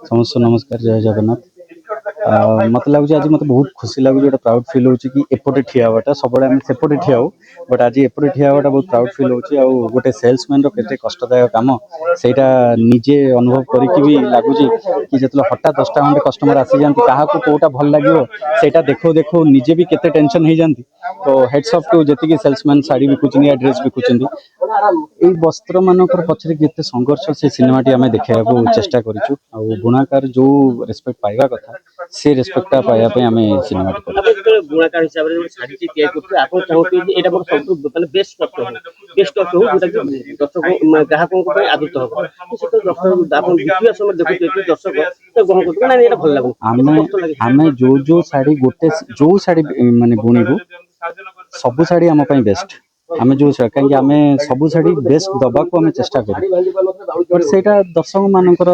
समस्त नमस्कार जय जगन्नाथ। मत लगुच आज मत बहुत खुशी लगुच गोटे प्राउड फिल हो कि एपटे ठिया हवाटा सब आम सेपटे ठिया हो बट आज एपटे ठिया हवाटा बहुत प्राउड फिल हो गोटे सेल्समैन के कष्टदायक काम सेटा निजे अनुभव करके भी लगुच कि जो हठात 10टा खंडे कस्टमर आसी जाती क्या कौटा भल लगे सेटा देखो देखो निजे भी केते टेंशन हो जाती। तो हेड्स अफ टू जी सेल्समैन शाढ़ी बिकुचंदी या ड्रेस बिकुचंदी ये वस्त्र मानकर पछरे केते संघर्ष से सिनेमाटी आम देखा चेष्टा करूँ बुणाकार जो रेस्पेक्ट पाइबा कथा से रेस्पेक्टा पाइबा आम सिनेमा बुणाकार हिसाब से शाढ़ी तैयारी आप चाहते ये मोर सब माने बेस्ट कष्ट हो जोटा कि दर्शक ग्राहकों आदृत हम तो दर्शक आप देखिए समय देखुए दर्शक ग्रहण करते ना ये भल लगे आम जो शाढ़ी गोटे जो शाढ़ी माने बुणीबू सबू शाढ़ी आम बेस्ट आम जो कहीं आम सबू शाढ़ी बेस्ट दबा को आम चेष्टा कर सेटा दर्शक मानकर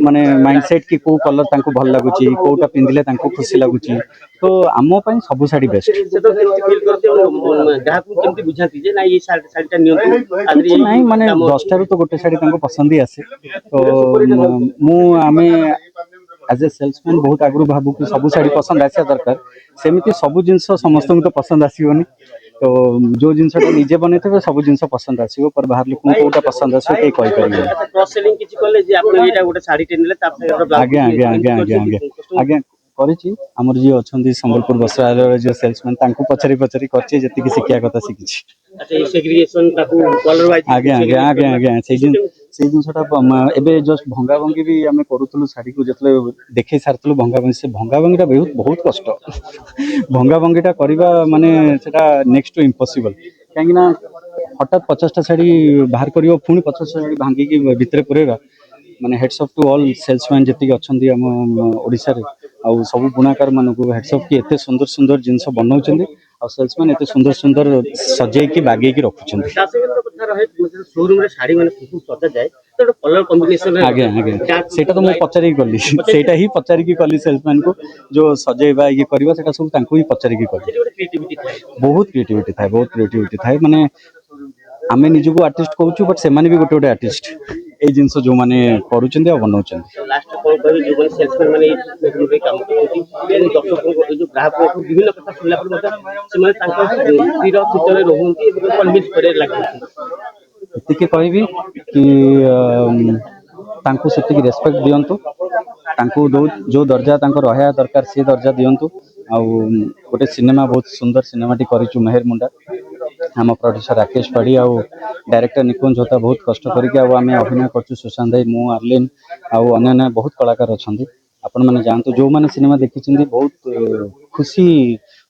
माने माइंडसेट कि को कलर तांको भल लगुच कोटा पिंधिले तांको खुशी लगुच तो आम सबू शाढ़ी बेस्ट नहीं माने 10 तो गोटे शाढ़ी पसंद ही आसे तो मु आमे एज ए सेल्समैन बहुत आगु भावु कि सबू शाढ़ी पसंद आसा दरकार सेमती सबू जिनस समस्त तो पसंद आसोनी तो जो जिनसा निजे बन सब जिन पसंद आसो पर बाहर लोक कौटा पसंद आसो कई आज्ञा आज्ञा आज्ञा आज्ञा आज्ञा आज्ञा करमर जी अच्छा संबलपुर वस्त्रालय जो सेल्समैन पचारि पचारि कर शिक्षा कथा शिखी आज्ञा आज्ञा आज्ञा आज्ञा से जिनसा एवं जस्ट भंगा भंगी भी आम करूँ शाढ़ी को जो देखे सारी भंगा भंगी से भंगा भंगीटा बहुत बहुत कष्ट भंगा भंगीटा करवा माने नेक्स्ट टू इम्पॉसिबल कहीं हठात 50टा शाढ़ी बाहर कर पुणी 50टा शाढ़ी भांगिकी भितर पुरेगा माने heads off to all salesman जी अच्छा आम ओडिशा रे आउ सब बुणाकार मानक हेड्स अफ कि एते सुंदर सुंदर जिनस बनाऊं और सेल्समैन एते सुंदर सुंदर सजेकी बागेकी रखुछन आज्ञा आज्ञा सेटा तो मुझे पचारि कली सेटा ही पचारिकी कली सेल्समैन को जो सजेबा ये करवा सेटा सब तांको ही पचारिकी कली बहुत क्रिएटिविटी थाए माने आमे निजको आर्टिस्ट कहूँ बट से भी गोटे गोटे आर्टिस्ट ये जिनस जो मैंने करुँच बनाऊँ एति कहबी कि तांको सेतिकी रेस्पेक्ट दियंतु तांको जो दर्जा तांको रहा दरकार से दर्जा दियंतु आउ गोटे सिनेमा बहुत सुंदर सिनेमाटी करिचु मेहर मुंडा आम प्रोड्यूसर राकेश पाढ़ी आउ डायरेक्टर निकुंज होता बहुत कष्ट करके आम अभिनय कर सुशांत भाई मु आर्लिन आउ अन्य बहुत कलाकार अच्छा आपण मैंने जानतु जो मैंने सिनेमा देखी बहुत खुशी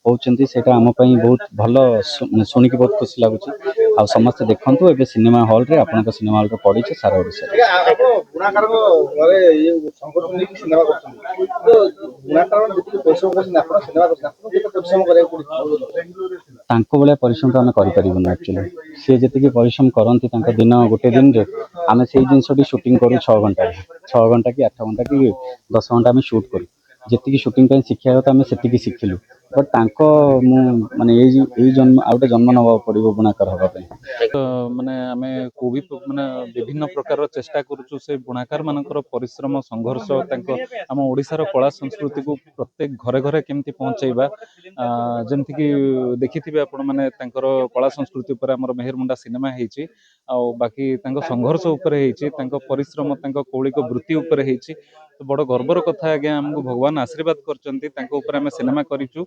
होती सेटा आम बहुत भल शुणिक बहुत खुशी लगुच आ समस्त देखु ए सिनेमा हॉल रे आपन सिनेमा हॉल पड़ी सारा भाया परिश्रम तो आम करें एक्चुअली सी जी परिश्रम करती दिन गोटे दिन आम से जिन शूटिंग करूँ 6 घंटा 6 घंटा कि 8 घंटा कि 10 घंटा आम शूट करूँ जी शूटिंग शिक्षा आम से शिखिलु बट माने जन्म आ गए जन्म नवा पड़ो बुणाकार हाँपाई माने आम को भी माने विभिन्न प्रकार चेष्टा करुचु से बुणाकार मानकर परिश्रम संघर्ष आम ओडिशार कला संस्कृति को प्रत्येक घरे घरे केमती पहुँचेबा जमती कि देखिथिबे आपण माने कला संस्कृति उपर हमर मेहरमुंडा सिनेमा हेची आ बाकी संघर्ष उपर हेची परिश्रम कौलिक वृत्ति उपर हेची तो बड़ गर्वर कथा आज्ञा आमको भगवान आशीर्वाद करम सिनेमा करूँ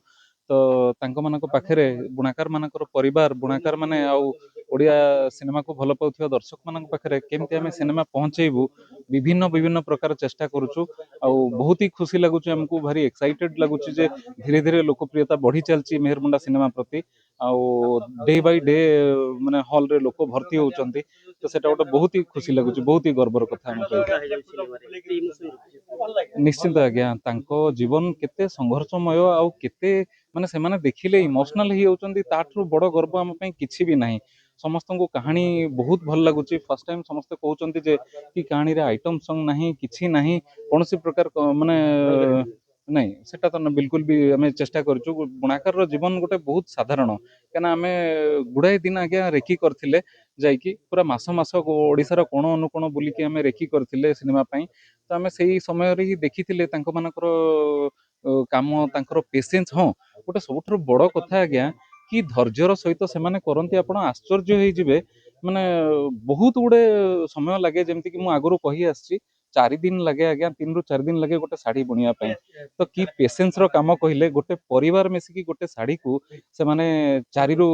तो मानक पाखे बुणाकार मानकर परिवार बुणाकार माने आउ ओडिया सिनेमा को भल पाउथिबा दर्शक मानक पाखे केमती आम सिनेमा पहुँचेबू विभिन्न विभिन्न प्रकार चेष्टा करुचु आ बहुत ही खुशी लगुच आमको भारी एक्साइटेड लगुच जे धीरे धीरे लोकप्रियता बढ़ी चलती मेहरमुंडा सिनेमा प्रति आउ डे बाय डे माने हॉल रे लोक भर्ती होउचंती तो सेटा गोटे बहुत ही खुशी लगुच बहुत ही गर्वर कथा निश्चिंत आज्ञा जीवन केते संघर्षमय आउ केते माने सेमाने देखिले इमोशनल ही होउचंती ताठू बड़ गर्व आम पई किछि भी नाही समस्त को कहानी बहुत भल लगुच फर्स्ट टाइम समस्त कहते जे कि कहानी रे आइटम सॉन्ग नहीं किछि नहीं कौन सी प्रकार माने ନାଇଁ ସେଟା ତ ବିଲକୁଲ ବି ଆମେ ଚେଷ୍ଟା କରିଛୁ ବୁଣାକାର ଜୀବନ ଗୋଟେ ବହୁତ ସାଧାରଣ କାହିଁକିନା ଆମେ ଗୁଡ଼ାଏ ଦିନ ଆଜ୍ଞା ରେକି କରିଥିଲେ ଯାଇକି ପୁରା ମାସ ମାସ ଓଡ଼ିଶାର କୋଣ ଅନୁକୋଣ ବୁଲିକି ଆମେ ରେକି କରିଥିଲେ ସିନେମା ପାଇଁ ତ ଆମେ ସେଇ ସମୟରେ ହିଁ ଦେଖିଥିଲେ ତାଙ୍କ ମାନଙ୍କର କାମ ତାଙ୍କର ପେସେନ୍ସ ହଁ ଗୋଟେ ସବୁଠାରୁ ବଡ଼ କଥା ଆଜ୍ଞା କି ଧୈର୍ଯ୍ୟର ସହିତ ସେମାନେ କରନ୍ତି ଆପଣ ଆଶ୍ଚର୍ଯ୍ୟ ହେଇଯିବେ ମାନେ ବହୁତ ଗୁଡେ ସମୟ ଲାଗେ ଯେମିତି କି ମୁଁ ଆଗରୁ କହି ଆସିଛି 4 ଦିନ ଲାଗେ ଆଜ୍ଞା 3 ରୁ 4 ଦିନ ଲାଗେ ଗୋଟେ ଶାଢୀ ବୁଣିବା ପାଇଁ ତ କି ପେସେନ୍ସ ର କାମ କହିଲେ ଗୋଟେ ପରିବାର ମିଶିକି ଗୋଟେ ଶାଢୀକୁ ସେମାନେ 3 ରୁ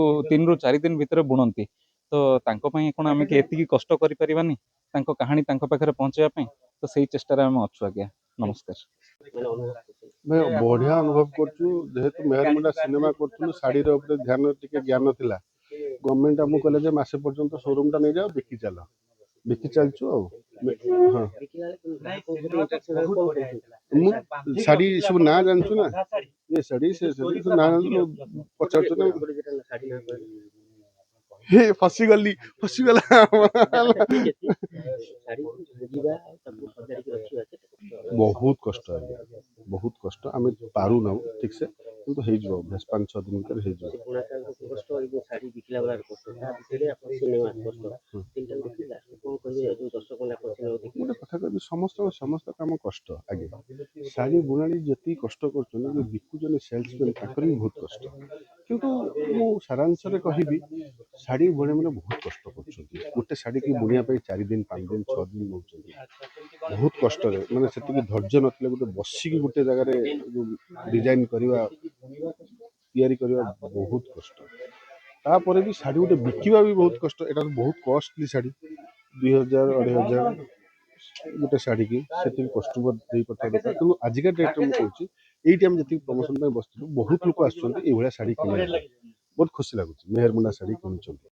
4 ଦିନ ଭିତରେ ବୁଣନ୍ତି ତ ତାଙ୍କ ପାଇଁ କଣ ଆମେ କି ଏତିକି କଷ୍ଟ କରିପାରିବାନି ତାଙ୍କ କାହାଣୀ ତାଙ୍କ ପାଖରେ ପହଞ୍ଚେଇବା ପାଇଁ ତ ସେଇ ଚେଷ୍ଟାରେ ଆମେ ଅଛୁ ଆଜ୍ଞା ନମସ୍କାର ମାନେ ଅନୁଭବ କରୁଛନ୍ତି? ଆମେ ବଢିଆ ଅନୁଭବ କରୁଛୁ ଯେହେତୁ ମେହେରମୁଣ୍ଡା ସିନେମା କରୁଥିଲୁ ଶାଢୀର ଉପରେ ଧ୍ୟାନ ଟିକେ ଜ୍ଞାନ ଥିଲା ଗଭର୍ଣ୍ଣମେଣ୍ଟ ଆମକୁ କହିଲେ ଯେ ମାସେ ପର୍ଯ୍ୟନ୍ତ ଶୋରୁମ ଟା ନେଇଯାଅ ବିକି ଚାଲ ବିକି ଚାଲିଛୁ ଆଉ ହଁ ଦେଖିଲା ବେଳେ ଗ୍ରାହକଙ୍କ ସହିତ interaction ରେ କଣ କରୁଛନ୍ତି? ମୁଁ ଶାଢୀ ସବୁ ନାଁ ଜାଣିଛୁ ନା ଏ ଶାଢୀ ସେ ଶାଢୀ ସବୁ ନାଁ ଜାଣିଛୁ ପଚାରୁଛୁ ନା ଗୋଟେ ଯେଟା ଶାଢୀ ନାଁ କହିଲେ। ହେ ଫସିଗଲା ଆଚ୍ଛା, ଠିକ ଅଛି। ଶାଢୀ ବୁଝିବା ଆଉ ତାକୁ ସଜାଡିକି ରଖିବା କେତେ କଷ୍ଟ? ବହୁତ କଷ୍ଟ ଆଜ୍ଞା ବହୁତ କଷ୍ଟ ଆମେ ପାରୁନାହୁଁ ଠିକ ସେ କିନ୍ତୁ ହେଇଯିବ ଅଭ୍ୟାସ 5-6 ଦିନ ଭିତରେ ହେଇଯିବ ସେ ବୁଣାକାରଙ୍କ କଷ୍ଟ ଏଇ ଯୋଉ ଶାଢୀ ବିକିଲା ବେଳାର କଷ୍ଟ ତା ଭିତରେ ଆପଣ ସିନେମା କଷ୍ଟ ତିନିଟାକୁ ଦେଖି ଲାଷ୍ଟ କଣ କହିବେ ଯୋଉ ଦର୍ଶକମାନେ ଆପଣ ସିନେମା ଦେଖିଲେ? ଗୋଟେ କଥା କହିବି ସମସ୍ତ କାମ କଷ୍ଟ ଆଜ୍ଞା ଶାଢୀ ବୁଣାଳି ଯେତିକି କଷ୍ଟ କରୁଛନ୍ତି ଯୋଉ ବିକୁଛନ୍ତି ସେଲ୍ସମ୍ୟାନ୍ ତାଙ୍କର ବି ବହୁତ କଷ୍ଟ କିନ୍ତୁ ମୁଁ ସାରାଂଶରେ କହିବି ଶାଢୀ ବୁଣାମାନେ ବହୁତ କଷ୍ଟ କରୁଛନ୍ତି ଗୋଟେ ଶାଢୀକି ବୁଣିବା ପାଇଁ 4 ଦିନ 5 ଦିନ 6 ଦିନ ନେଉଛନ୍ତି ବହୁତ କଷ୍ଟରେ ମାନେ ସେତିକି ଧୈର୍ଯ୍ୟ ନଥିଲେ ଗୋଟେ ବସିକି ଗୋଟେ ଜାଗାରେ ଡିଜାଇନ କରିବା ତିଆରି କରିବା ବହୁତ କଷ୍ଟ ତାପରେ ବି ଶାଢୀ ଗୋଟେ ବିକିବା ବି ବହୁତ କଷ୍ଟ ଏଟା ବହୁତ କଷ୍ଟଲି ଶାଢୀ 2000-2500 ଗୋଟେ ଶାଢୀକି ସେତିକି କଷ୍ଟମର ଦେଇପାରିବା ଦରକାର କିନ୍ତୁ ଆଜିକା ଡେଟ୍ରେ ମୁଁ କହୁଛି ଏଇଠି ଆମେ ଯେତିକି ପ୍ରମୋସନ ପାଇଁ ବସିଥିଲୁ ବହୁତ ଲୋକ ଆସୁଛନ୍ତି ଏଇଭଳିଆ ଶାଢୀ କିଣିବା ପାଇଁ ବହୁତ ଖୁସି ଲାଗୁଛି ମେହେରମୁଣ୍ଡା ଶାଢୀ କିଣୁଛନ୍ତି।